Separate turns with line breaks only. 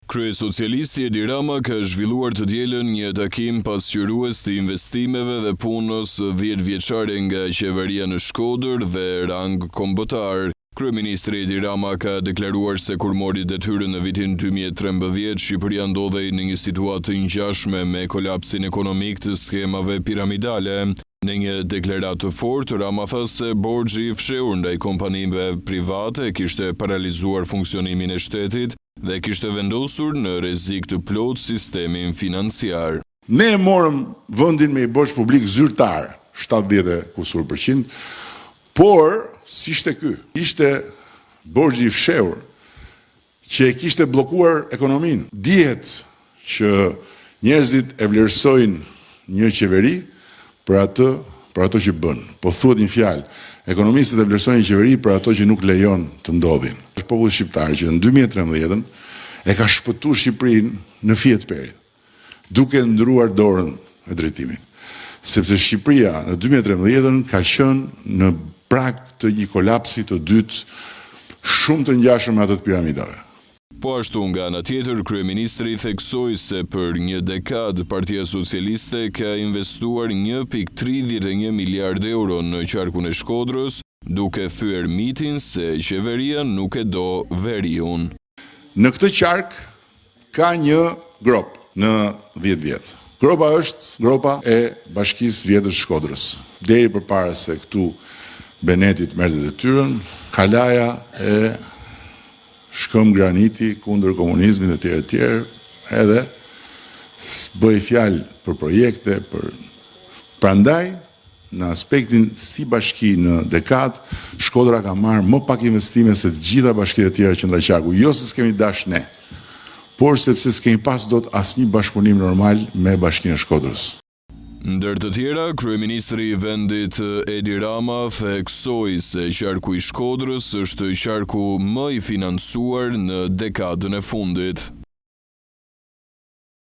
Kryesocialisti Edi Rama ka zhvilluar të dielën një takim pasqyrues të investimeve dhe punës 10 vjeçare nga qeveria në Shkodër dhe rang kombëtar. Kryeministri Edi Rama ka deklaruar se kur mori detyrën në vitin 2013, Shqipëria ndodhej në një situatë të ngjashme me kolapsin ekonomik të skemave piramidale. Në një deklaratë të fortë, Rama tha se borxhi i fshehur ndaj kompanive private kishte paralizuar funksionimin e shtetit dhe kishte vendosur në rrezik të plot sistemin financiar.
Ne morëm vendin me borxh publik zyrtar, 70%, por si ishte ky? Ishte borxhi i fshehur që e kishte bllokuar ekonominë. Dihet që njerëzit e vlerësojnë një qeveri për ato që bën. Po thuhet një fjalë, ekonomistët e vlerësojnë një qeveri për ato që nuk lejon të ndodhin. Është populli shqiptar që në 2013 e ka shpëtuar Shqipërinë në fije të perit, duke ndruar dorën e drejtimit. Sepse Shqipëria në 2013 ka qenë në prag të një kolapsi të dytë shumë të ngjashëm me atë të piramidave.
Po ashtu nga ana tjetër, kryeministri theksoi se për një dekadë Partia Socialiste ka investuar 1.31 miliard euro në qarkun e Shkodrës, duke thyer mitin se qeveria nuk e do veriun.
Në këtë qark ka një grop në 10 vjet. Gropa është gropa e Bashkisë Vjetër Shkodrës. Deri përpara se këtu Benetit merrte detyrën, Kalaja e shkëm graniti kundër komunizmit e tjerë, edhe bëj fjalë për projekte, prandaj në aspektin si bashki në dekadë, Shkodra ka marrë më pak investime se të gjitha bashkitë e tjera qendra-qarku, jo se s'kemi dash ne, por sepse s'kemi pas dot asnjë bashkëpunim normal me Bashkinë e Shkodrës.
Ndër të tjera, kryeministri i vendit Edi Rama theksoi se qarku i Shkodrës është qarku më i financuar në dekadën e fundit.